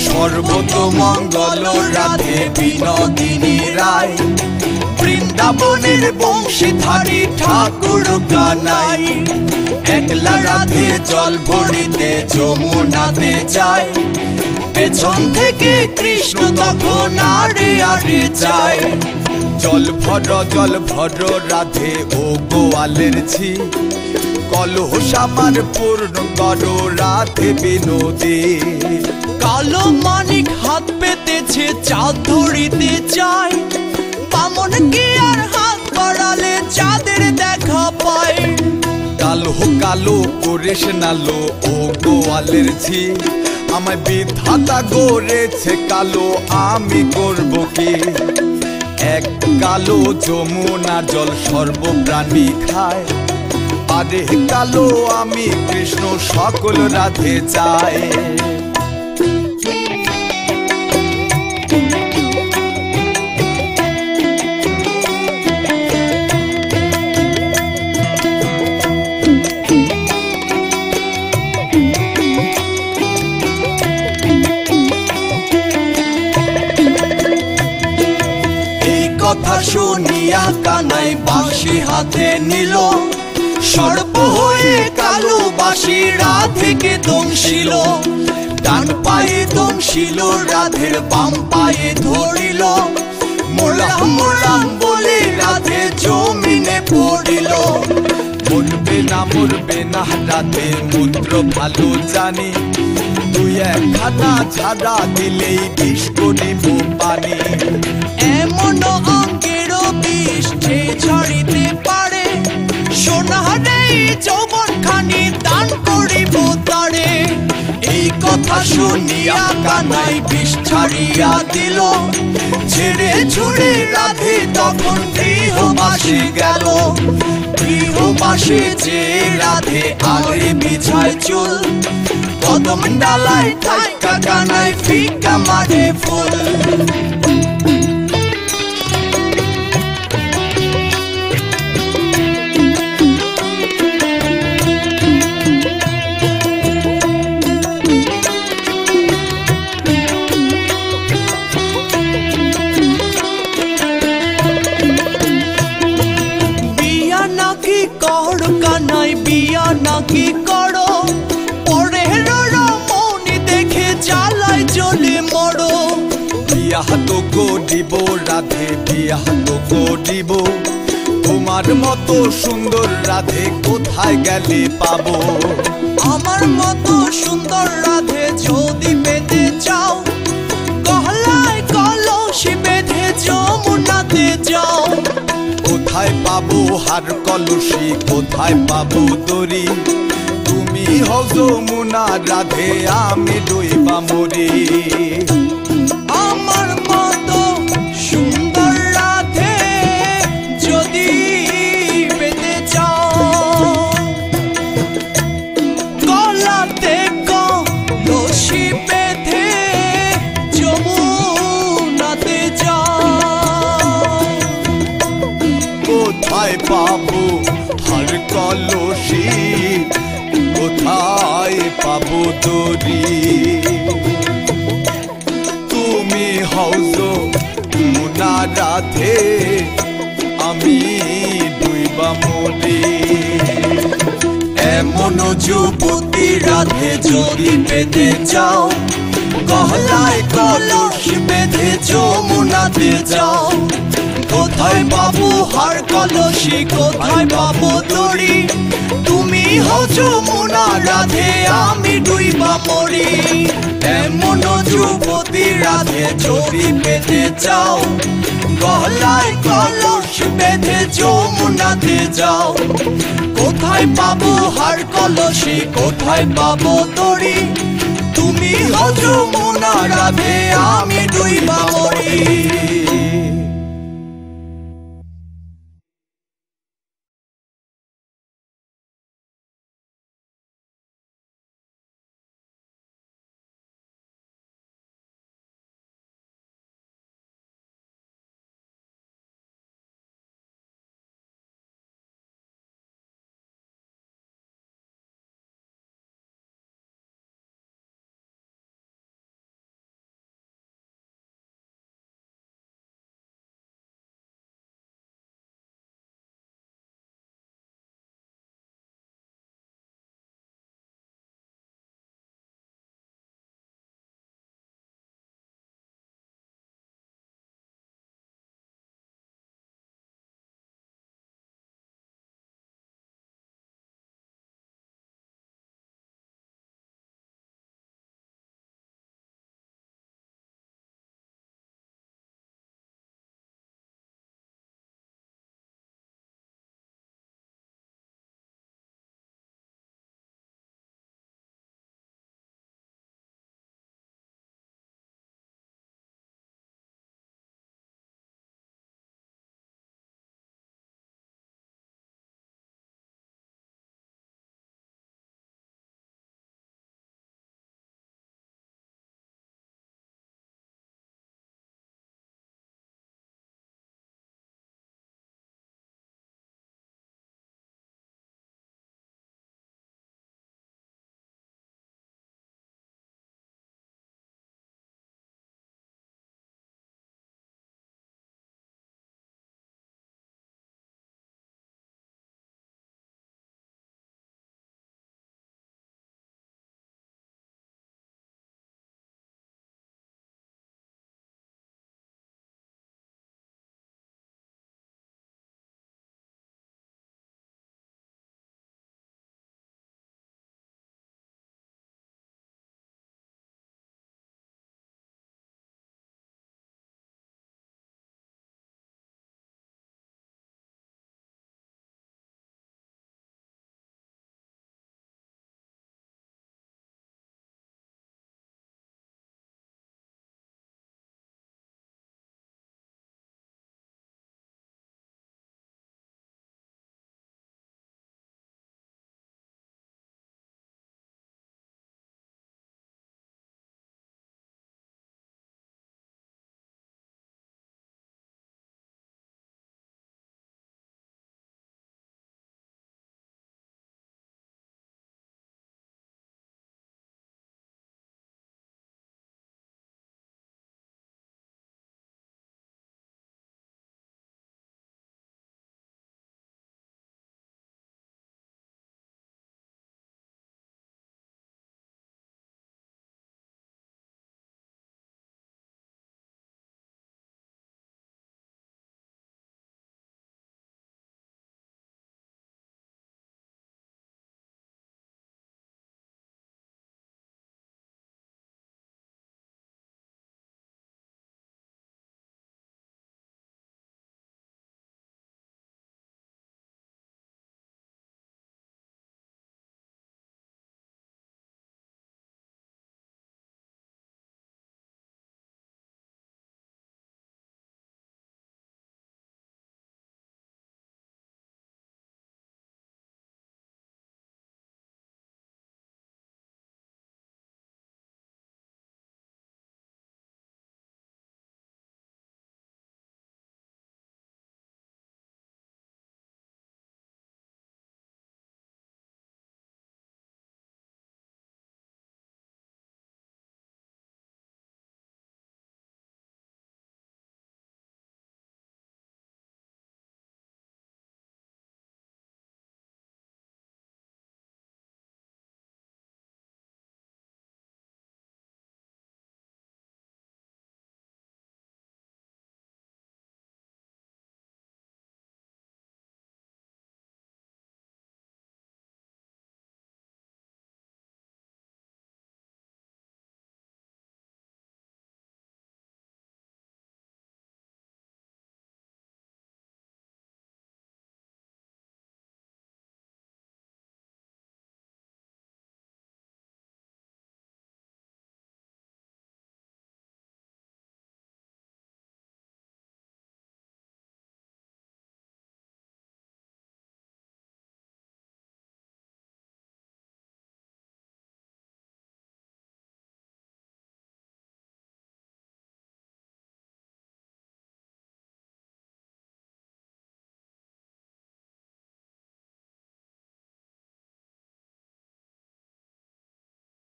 সর্বতমঙ্গল রাধে বিনোদিনী রায়, বৃন্দাবনের বংশীধারী ঠাকুর কানাই। একলা রাধে জল ভরিতে যমুনাতে যায়, পেছন থেকে কৃষ্ণ তখন আরে আরে যায়। জল ভর রাধে ও গোয়ালের ঝি, কলহ আমার পূর্ণ করো রাধে বিনোদী। কালো মানিক হাত পেতেছে চাঁদ ধরিতে চায়, বামন কি আর হাত বাড়ালে চাঁদের দেখা পায়। কালো কালো করিস নালো ও গোয়ালের ঝি, আমায় বিধাতা গড়েছে কালো, আমি করব কি? এক কালো যমুনার জল সর্বপ্রাণী খায়, আরে কালো আমি কৃষ্ণ সকল রাধে চাই। কথা শুনিয়া কানাই বাঁশি হাতে নিল, সর্প হয়ে কালো বাঁশি রাধেকে দংশিল। ডান পায়ে দংশিল রাধের বাম পায়ে ধরিল, মোলাম মোলাম বলে রাধে জমিনে পড়িল। মরবে না রাধে মন্ত্র ভালো জানি, তুই একখানা ঝাড়া দিলেই বিষ করিব পানি। এমন অঙ্গের বিষ যে ঝরিতে পারে, সোনারে যৌবন খানি দান করিব তারে। এই কথা শুনিয়া কানাই বিষ ছাড়িয়া দিল, ছেড়ে ছুড়ে রাধে তখন গৃহবাসী গেল। গৃহবাসী যে রাধে আগে বিছায় চুল, কদম ডালায় ঠাইকা কানাই ফিকা মারে ফুল। কানাই বিয়া নাকি করো, পরে রমণী দেখে জ্বালায় জ্বলে মরো। বিয়া তো করিব রাধে বিয়া তো করিব, তোমার মতো সুন্দর রাধে কোথায় গেলে পাবো? আমার মতো সুন্দর রাধে যদি পেতে চাও, গলায় কলসি বেঁধে যমুনাতে যাও। কোথায় পাবো হার কলসি, কোথায় পাবো দড়ি? তুমি হও যমুনা রাধে, আমি ডুইবা মরি। আমার মতো সুন্দর রাধে যদি পেতে চাও, গলাতে কলসি বেঁধে যমুনাতে যাও। কোথায় পাবো হার কলসি, কোথায় পাবো দড়ি? তুমি হও যমুনা রাধে, আমি ডুইবা মরি। এমন যুবতী রাধে যদি পেতে চাও, গলায় কলসি বেঁধে যমুনাতে যাও। কোথায় পাবো হার কলসি, কোথায় পাবো দড়ি? তুমি হও যমুনা রাধে, আমি ডুইবা মরি। এমন যুবতী রাধে যদি পেতে চাও, গলায় কলস বেঁধে যমুনাতে যাও। কোথায় পাবো হার কলসি, কোথায় পাবো দড়ি, তুমি হও যমুনা রাধে, আমি ডুইবা মরি।